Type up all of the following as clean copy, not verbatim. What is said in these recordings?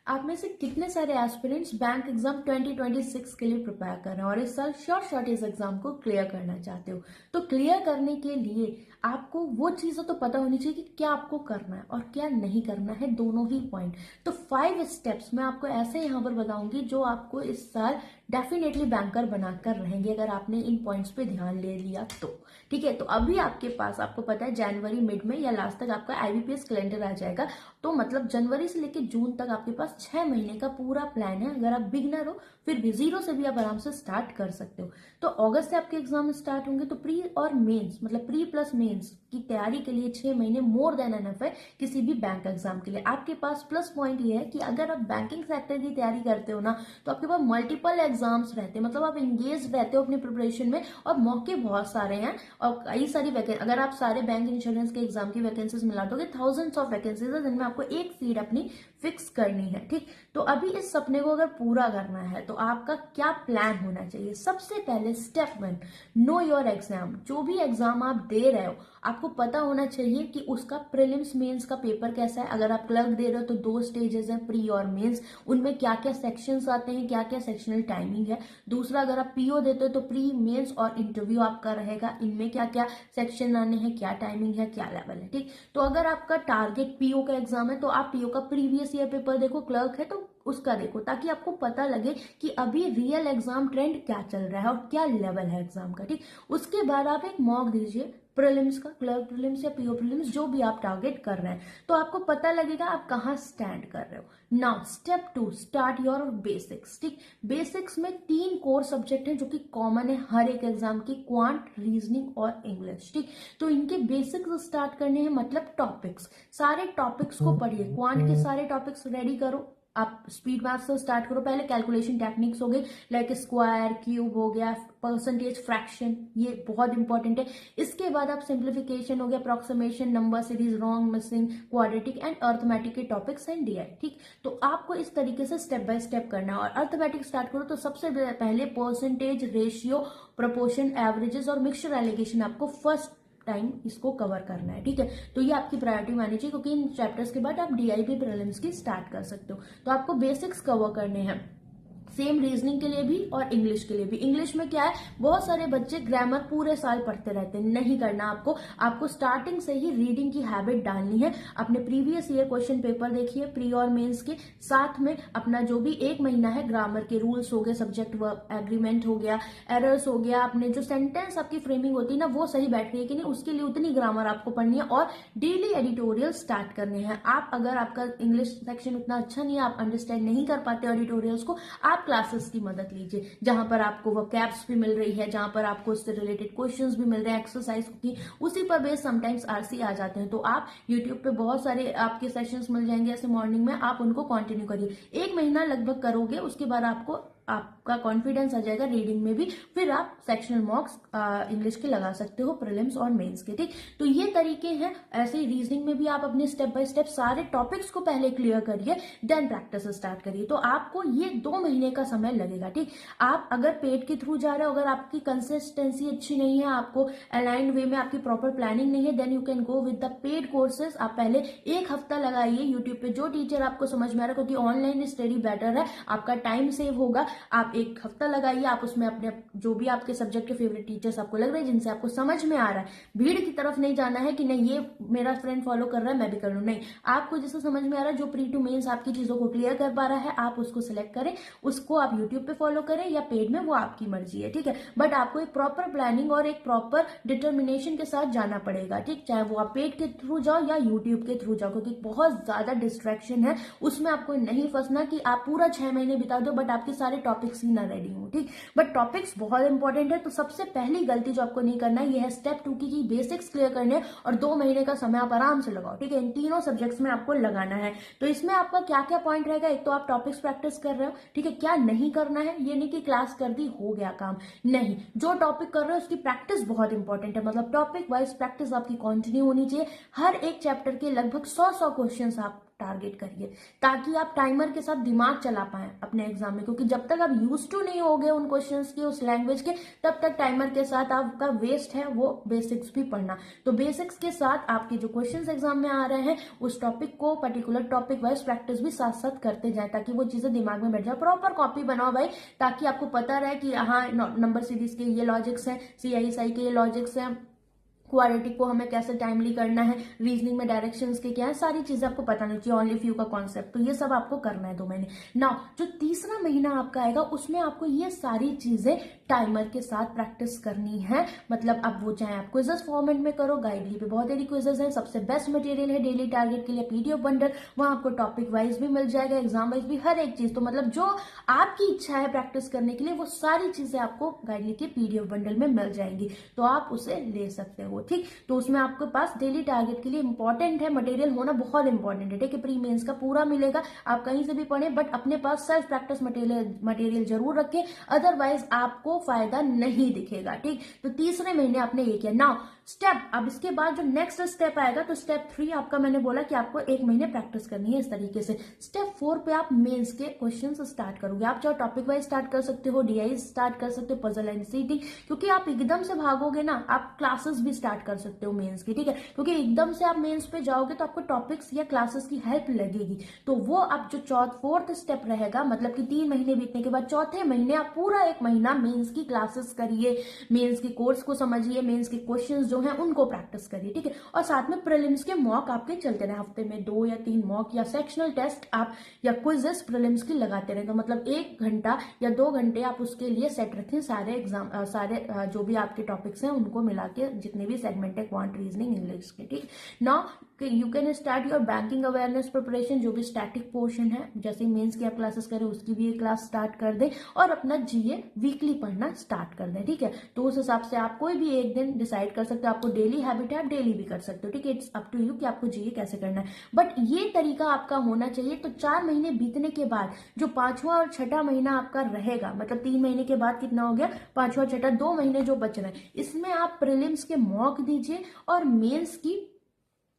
आप में से कितने सारे एस्पिरेंट्स बैंक एग्जाम 2026 के लिए प्रिपेयर कर रहे हैं और इस साल शॉर्ट इस एग्जाम को क्लियर करना चाहते हो? तो क्लियर करने के लिए आपको वो चीजें तो पता होनी चाहिए कि क्या आपको करना है और क्या नहीं करना है, दोनों ही पॉइंट। तो 5 स्टेप्स मैं आपको ऐसे यहाँ पर बताऊंगी जो आपको इस साल डेफिनेटली बैंकर बनाकर रहेंगे अगर आपने इन पॉइंट्स पे ध्यान ले लिया तो। ठीक है, तो अभी आपके पास, आपको पता है जनवरी मिड में या लास्ट तक आपका आईबीपीएस कैलेंडर आ जाएगा। तो मतलब जनवरी से लेकर जून तक आपके पास 6 महीने का पूरा प्लान है। अगर आप बिगनर हो फिर भी जीरो से भी आप आराम से स्टार्ट कर सकते हो। तो अगस्त से आपके एग्जाम स्टार्ट होंगे, तो प्री और मेंस मतलब प्री प्लस मेंस की तैयारी के लिए 6 महीने मोर देन एनफ है किसी भी बैंक एग्जाम के लिए। आपके पास प्लस पॉइंट ये है कि अगर आप बैंकिंग सेक्टर की तैयारी करते हो ना, तो आपके पास मल्टीपल एग्जाम्स रहते हैं, मतलब आप इंगेज रहते हो अपनी प्रिपरेशन में और मौके बहुत सारे हैं और कई सारी वैकेंसी। अगर आप सारे बैंक इंश्योरेंस के एग्जाम की वैकेंसीज मिला दोगे, थाउजेंड्स ऑफ वैकेंसीज है जिनमें आपको एक सीट अपनी फिक्स करनी है। ठीक, तो अभी इस सपने को अगर पूरा करना है तो आपका क्या प्लान होना चाहिए? सबसे पहले स्टेप 1, नो योर एग्जाम। जो भी एग्जाम आप दे रहे हो आपको पता होना चाहिए कि उसका प्रीलिम्स मेंस का पेपर कैसा है। अगर आप क्लर्क दे रहे हो तो 2 स्टेजेस हैं, प्री और मेंस। उनमें क्या क्या सेक्शंस आते हैं, क्या क्या सेक्शनल टाइमिंग है। दूसरा, अगर आप पीओ देते हो तो प्री, मेंस और इंटरव्यू आपका रहेगा। इनमें क्या क्या सेक्शन आने हैं, क्या टाइमिंग है, क्या लेवल है। ठीक, तो अगर आपका टारगेट पीओ का एग्जाम है तो आप पीओ का प्रीवियस ईयर पेपर देखो, क्लर्क है तो उसका देखो, ताकि आपको पता लगे कि अभी रियल एग्जाम ट्रेंड क्या चल रहा है और क्या लेवल है एग्जाम का। ठीक, उसके बाद आप एक मॉक दीजिए प्रीलिम्स का, क्लर्क प्रीलिम्स या पीओ प्रीलिम्स, जो भी आप टारगेट कर रहे हैं, तो आपको पता लगेगा आप कहाँ स्टैंड कर रहे हो। Now step 2, start your basics. ठीक, बेसिक्स में 3 कोर सब्जेक्ट हैं जो कि कॉमन है हर एक एग्जाम की, क्वांट, रीजनिंग और इंग्लिश। ठीक, तो इनके बेसिक्स स्टार्ट करने हैं, मतलब टॉपिक्स। सारे टॉपिक्स को पढ़िए, क्वांट के सारे टॉपिक्स रेडी करो। आप स्पीड मैथ से स्टार्ट करो। पहले कैलकुलेशन टेक्निक्स हो गई, लाइक स्क्वायर, क्यूब हो गया, परसेंटेज, फ्रैक्शन, ये बहुत इंपॉर्टेंट है। इसके बाद आप सिंप्लीफिकेशन हो गया, approximation, number series, wrong, missing, quadratic and arithmetic के टॉपिक्स एंड डीआई। ठीक, तो आपको इस तरीके से स्टेप बाय स्टेप करना है। और अर्थमेटिक स्टार्ट करो तो सबसे पहले परसेंटेज, रेशियो, प्रोपोर्शन, एवरेजेस और मिक्सचर एलिगेशन आपको फर्स्ट टाइम इसको कवर करना है। ठीक है, तो ये आपकी प्रायोरिटी मानी चाहिए, क्योंकि इन चैप्टर्स के बाद आप डीआईबी प्रीलिम्स की स्टार्ट कर सकते हो। तो आपको बेसिक्स कवर करने हैं, सेम रीजनिंग के लिए भी और इंग्लिश के लिए भी। इंग्लिश में क्या है, बहुत सारे बच्चे ग्रामर पूरे साल पढ़ते रहते हैं, नहीं करना आपको। आपको स्टार्टिंग से ही रीडिंग की हैबिट डालनी है। अपने प्रीवियस ईयर क्वेश्चन पेपर देखिए, प्री और मेंस के, साथ में अपना जो भी 1 महीना है ग्रामर के रूल्स हो गए, सब्जेक्ट वर्ब एग्रीमेंट हो गया, एरर्स हो गया, अपने जो सेंटेंस आपकी फ्रेमिंग होती है ना वो सही बैठ रही है कि नहीं, उसके लिए उतनी ग्रामर आपको पढ़नी है। और डेली एडिटोरियल स्टार्ट करने हैं। आप अगर आपका इंग्लिश सेक्शन उतना अच्छा नहीं है, आप अंडरस्टैंड नहीं कर पाते एडिटोरियल्स को, आप क्लासेस की मदद लीजिए, जहां पर आपको वो कैप्स भी मिल रही है, जहां पर आपको उससे रिलेटेड क्वेश्चंस भी मिल रहे हैं, एक्सरसाइज की, उसी पर बेस समटाइम्स आरसी आ जाते हैं। तो आप यूट्यूब पे बहुत सारे आपके सेशंस मिल जाएंगे ऐसे मॉर्निंग में, आप उनको कंटिन्यू करिए। 1 महीना लगभग करोगे, उसके बाद आपका कॉन्फिडेंस आ जाएगा रीडिंग में भी। फिर आप सेक्शनल मॉक्स इंग्लिश के लगा सकते हो, प्रीलिम्स और मेंस के। ठीक, तो ये तरीके हैं। ऐसे ही रीजनिंग में भी आप अपने स्टेप बाय स्टेप सारे टॉपिक्स को पहले क्लियर करिए, देन प्रैक्टिस स्टार्ट करिए। तो आपको ये 2 महीने का समय लगेगा। ठीक, आप अगर पेड के थ्रू जा रहे हो, अगर आपकी कंसिस्टेंसी अच्छी नहीं है, आपको अलाइंड वे में आपकी प्रॉपर प्लानिंग नहीं है, then you can go with the paid courses. आप पहले 1 हफ्ता लगाइए यूट्यूब पे, जो टीचर आपको समझ में आ रहा है, क्योंकि ऑनलाइन स्टडी बेटर है, आपका टाइम सेव होगा। आप 1 हफ्ता लगाइए, आप उसमें अपने जो भी आपके सब्जेक्ट के फेवरेट टीचर्स आपको लग रहे हैं, जिनसे आपको समझ में आ रहा है, भीड़ की तरफ नहीं जाना है कि नहीं ये मेरा फ्रेंड फॉलो कर रहा है मैं भी कर लूं, नहीं। आपको जिससे समझ में आ रहा है, जो प्री टू मेंस आपकी चीजों को क्लियर कर पा रहा है, आप उसको सिलेक्ट करें, उसको आप यूट्यूब पे फॉलो करें या पेड में, वो आपकी मर्जी है। ठीक है, बट आपको एक प्रॉपर प्लानिंग और एक प्रॉपर डिटर्मिनेशन के साथ जाना पड़ेगा। ठीक, चाहे वो आप पेड के थ्रू जाओ या यूट्यूब के थ्रू जाओ, क्योंकि बहुत ज्यादा डिस्ट्रैक्शन है उसमें। आपको नहीं फंसना कि आप पूरा 6 महीने बिता दो बट आपके सारे टॉपिक्स ही ना रेडी हो। ठीक, बट टॉपिक्स बहुत इंपॉर्टेंट है। तो सबसे पहली गलती जो आपको नहीं करना है ये है स्टेप 2 की बेसिक्स क्लियर करने, और 2 महीने का समय आप आराम से लगाओ। ठीक है, इन तीनों सब्जेक्ट्स में आपको लगाना है। तो इसमें आपका क्या क्या पॉइंट रहेगा, एक तो आप टॉपिक्स प्रैक्टिस कर रहे हो। ठीक है, क्या नहीं करना है, ये नहीं कि क्लास कर दी हो गया काम, नहीं। जो टॉपिक कर रहे हो उसकी प्रैक्टिस बहुत इंपॉर्टेंट है, मतलब टॉपिक वाइज प्रैक्टिस आपकी कंटिन्यू होनी चाहिए। हर एक चैप्टर के लगभग 100 क्वेश्चंस आप टारगेट करिए, ताकि आप टाइमर के साथ दिमाग चला पाएं अपने एग्जाम में, क्योंकि जब तक आप यूज टू नहीं होगे उन क्वेश्चंस के, उस लैंग्वेज के, तब तक टाइमर के साथ आपका वेस्ट है वो बेसिक्स भी पढ़ना। तो बेसिक्स के साथ आपके जो क्वेश्चंस एग्जाम में आ रहे हैं उस टॉपिक को पर्टिकुलर टॉपिक वाइज प्रैक्टिस भी साथ साथ करते जाए, ताकि वो चीजें दिमाग में बैठ जाए। प्रॉपर कॉपी बनाओ भाई, ताकि आपको पता रहे कि हाँ नंबर सीरीज के ये लॉजिक्स हैं, CISI के ये लॉजिक्स हैं, क्वाड्रेटिक को हमें कैसे टाइमली करना है, रीजनिंग में डायरेक्शंस के क्या है, सारी चीजें आपको पता नहीं चाहिए, ओनली फ्यू का कॉन्सेप्ट। तो ये सब आपको करना है 2 महीने। नाउ जो तीसरा महीना आपका आएगा उसमें आपको ये सारी चीजें टाइमर के साथ प्रैक्टिस करनी है। मतलब अब वो चाहे आप क्विजेस फॉर्मेट में करो, गाइडली पे बहुत सारी क्विजेस हैं, सबसे बेस्ट मटेरियल है डेली टारगेट के लिए PDF बंडल, वहां आपको टॉपिक वाइज भी मिल जाएगा, एग्जाम वाइज भी, हर एक चीज। तो मतलब जो आपकी इच्छा है प्रैक्टिस करने के लिए वो सारी चीजें आपको गाइडली के PDF बंडल में मिल जाएंगी, तो आप उसे ले सकते हो। ठीक, तो उसमें आपके पास डेली टारगेट के लिए इंपॉर्टेंट है मटेरियल होना, बहुत इंपॉर्टेंट है। ठीक है, प्री मेंस का पूरा मिलेगा, आप कहीं से भी पढ़ें, बट अपने पास सेल्फ प्रैक्टिस मटेरियल जरूर रखें, अदरवाइज आपको फायदा नहीं दिखेगा। ठीक, तो तीसरे महीने आपने ये किया। नाउ स्टेप, अब इसके बाद जो नेक्स्ट स्टेप आएगा, तो स्टेप 3 आपका मैंने बोला कि आपको 1 महीने प्रैक्टिस करनी है इस तरीके से। स्टेप 4 पे आप मेंस के क्वेश्चन स्टार्ट करोगे। आप चाहे टॉपिक वाइज स्टार्ट कर सकते हो, DI स्टार्ट कर सकते हो, पजल एंड क्योंकि आप एकदम से भागोगे ना, आप क्लासेस भी स्टार्ट कर सकते हो मेंस की। ठीक है, क्योंकि एकदम से आप मेंस पे जाओगे तो आपको टॉपिक्स या क्लासेस की हेल्प लगेगी। तो वो आप जो 4th स्टेप रहेगा, मतलब कि 3 महीने बीतने के बाद चौथे महीने आप पूरा 1 महीना मेंस की क्लासेस करिए, मेंस के कोर्स को समझिए, मेंस के क्वेश्चंस जो हैं उनको प्रैक्टिस करिए। ठीक है, और साथ में प्रीलिम्स के मॉक आपके चलते रहे, हफ्ते में 2 या 3 मॉक या सेक्शनल टेस्ट आप या क्विजेस प्रीलिम्स की लगाते रहे। तो मतलब 1 घंटा या 2 घंटे आप उसके लिए सेट रखें, सारे एग्जाम सारे जो भी आपके टॉपिक्स हैं उनको मिला के, जितने भी सेगमेंट है, क्वांट, रीजनिंग, इंग्लिश के। ठीक, now you can start your banking awareness preparation, जो भी स्टैटिक पोर्शन है, जैसे मेंस की आप क्लासेस करें उसकी भी एक क्लास स्टार्ट कर दें, और अपना GA वीकली पढ़ना स्टार्ट कर दें। ठीक है, तो उस हिसाब से आप कोई भी एक दिन डिसाइड कर सकते हो, आपको डेली हैबिट है आप डेली भी कर सकते हो। ठीक है, इट्स अप टू यू कि आपको GA कैसे करना है, बट ये तरीका आपका होना चाहिए। तो 4 महीने बीतने के बाद जो 5वां और 6ठा महीना आपका रहेगा, मतलब 3 महीने के बाद कितना हो गया, 5वां 6ठा, 2 महीने जो बच रहे हैं, इसमें आप प्रीलिम्स के मॉक दीजिए और मेंस की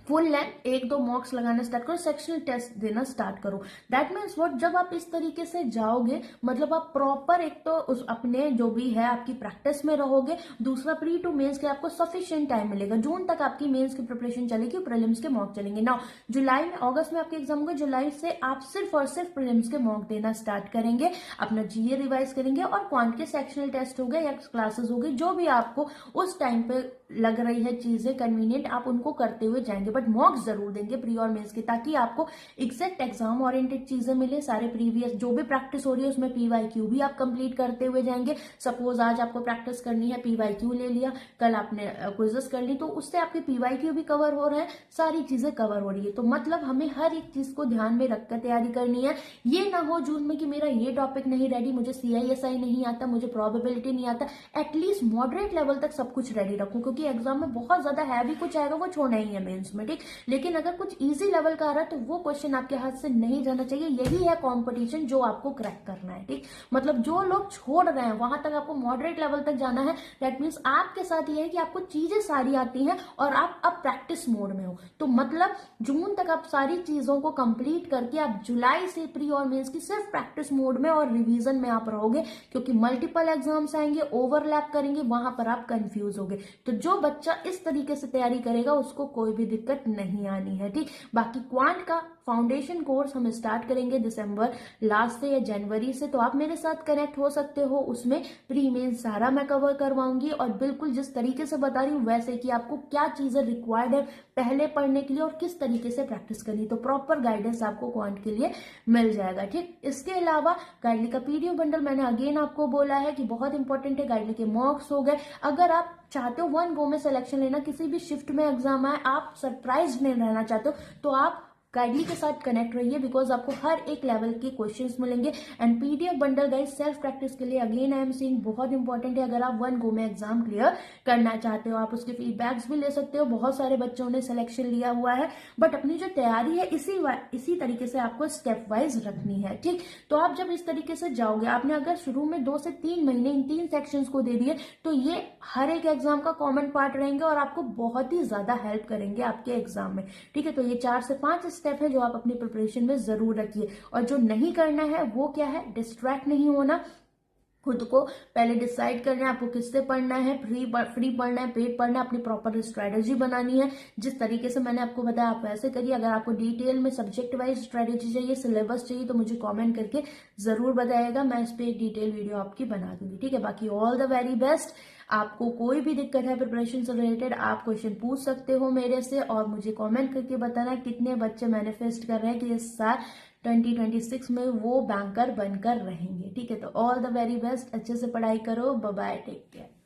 फुल लेंथ 1-2 मॉक्स लगाना स्टार्ट करो, सेक्शनल टेस्ट देना स्टार्ट करो। दैट मीन्स व्हाट, जब आप इस तरीके से जाओगे, मतलब आप प्रॉपर एक तो उस अपने जो भी है आपकी प्रैक्टिस में रहोगे, दूसरा प्री टू मेंस के आपको सफिशिएंट टाइम मिलेगा। जून तक आपकी मेंस की प्रिपरेशन चलेगी, प्रीलिम्स के मॉक चलेंगे। नाउ जुलाई में, अगस्त में आपके एग्जाम होंगे, जुलाई से आप सिर्फ और सिर्फ प्रीलिम्स के मॉक देना स्टार्ट करेंगे, अपना GA रिवाइज करेंगे, और क्वांट के सेक्शनल टेस्ट हो गए या क्लासेस हो गई, जो भी आपको उस टाइम पे लग रही है चीजें कन्वीनियंट, आप उनको करते हुए जाएंगे, बट मॉक्स जरूर देंगे प्री और मेंस के, ताकि आपको एग्जैक्ट एग्जाम ओरिएंटेड चीजें मिले। सारे प्रीवियस जो भी प्रैक्टिस हो रही है उसमें PYQ भी आप कंप्लीट करते हुए जाएंगे। सपोज आज आपको प्रैक्टिस करनी है, PYQ ले लिया, कल आपने क्विजेस कर ली, तो उससे आपके PYQ भी कवर हो रहे हैं, सारी चीजें कवर हो रही है। तो मतलब हमें हर एक चीज को ध्यान में रखकर तैयारी करनी है। ये ना हो जून में कि मेरा ये टॉपिक नहीं रेडी, मुझे CISI नहीं आता, मुझे प्रोबेबिलिटी नहीं आता, एटलीस्ट मॉडरेट लेवल तक सब कुछ रेडी रखूं, क्योंकि एग्जाम में बहुत ज्यादा हैवी कुछ आएगा वो छोड़ना ही है मेंस में। ठीक, लेकिन अगर कुछ इजी लेवल का आ रहा है तो वो क्वेश्चन आपके हाथ से नहीं जाना चाहिए। यही है कंपटीशन जो आपको क्रैक करना है। ठीक, मतलब जो लोग छोड़ रहे हैं वहां तक आपको मॉडरेट लेवल तक जाना है। दैट मीन्स आपके साथ ये है कि आपको चीजें सारी आती हैं और आप अब प्रैक्टिस मोड में हो। तो मतलब जून तक आप सारी चीजों को कंप्लीट करके आप जुलाई से प्री और मेंस की सिर्फ प्रैक्टिस मोड में और रिवीजन में आप रहोगे, क्योंकि मल्टीपल एग्जाम्स आएंगे, ओवरलैप करेंगे, वहां पर आप कंफ्यूज होगे। तो जो बच्चा इस तरीके से तैयारी करेगा उसको कोई भी दिक्कत नहीं आनी है। ठीक, बाकी क्वांट का फाउंडेशन कोर्स हम स्टार्ट करेंगे दिसंबर लास्ट से या जनवरी से, तो आप मेरे साथ कनेक्ट हो सकते हो। उसमें प्री मेंस सारा मैं कवर करवाऊंगी, और बिल्कुल जिस तरीके से बता रही हूँ वैसे कि आपको क्या चीजें रिक्वायर्ड है पहले पढ़ने के लिए और किस तरीके से प्रैक्टिस करनी, तो प्रॉपर गाइडेंस आपको क्वांट के लिए मिल जाएगा। ठीक, इसके अलावा गाइडली का PDF बंडल मैंने अगेन आपको बोला है कि बहुत इंपॉर्टेंट है। गाइडली के मॉक्स हो गए, अगर आप चाहते हो 1 गो में सिलेक्शन लेना, किसी भी शिफ्ट में एग्जाम आए, आप सरप्राइज नहीं रहना चाहते हो, तो आप गाइडली के साथ कनेक्ट रहिए, बिकॉज आपको हर एक लेवल के क्वेश्चंस मिलेंगे। And PDF bundle guys self practice के लिए अगेन आई एम सेइंग बहुत इंपॉर्टेंट है। अगर आप 1 गो में एग्जाम क्लियर करना चाहते हो, आप उसके फीडबैक्स भी ले सकते हो। बहुत सारे बच्चों ने सिलेक्शन लिया हुआ है, बट अपनी जो तैयारी है इसी तरीके से आपको स्टेप वाइज रखनी है। ठीक, तो आप जब इस तरीके से जाओगे, आपने अगर शुरू में 2 से 3 महीने इन 3 सेक्शंस को दे दिए, तो ये हर एक एग्जाम का कॉमन पार्ट रहेंगे और आपको बहुत ही ज्यादा हेल्प करेंगे आपके एग्जाम में। ठीक है, तो ये 4 से 5 स्टेप है जो आप अपनी प्रिपरेशन में जरूर रखिए। और जो नहीं करना है वो क्या है, डिस्ट्रैक्ट नहीं होना, खुद को पहले डिसाइड करना है आपको किससे पढ़ना है, फ्री पढ़ना है, पेड पढ़ना है, अपनी प्रॉपर स्ट्रेटेजी बनानी है। जिस तरीके से मैंने आपको बताया आप वैसे करिए। अगर आपको डिटेल में सब्जेक्ट वाइज स्ट्रेटेजी चाहिए, सिलेबस चाहिए, तो मुझे कमेंट करके जरूर बताइएगा, मैं इस पे एक डिटेल वीडियो आपकी बना दूंगी। ठीक है, बाकी ऑल द वेरी बेस्ट। आपको कोई भी दिक्कत है प्रिपरेशन से रिलेटेड, आप क्वेश्चन पूछ सकते हो मेरे से, और मुझे कमेंट करके बताना कितने बच्चे मैनिफेस्ट कर रहे हैं कि इस साल 2026 में वो बैंकर बनकर रहेंगे। ठीक है, तो ऑल द वेरी बेस्ट, अच्छे से पढ़ाई करो, बाय बाय, टेक केयर।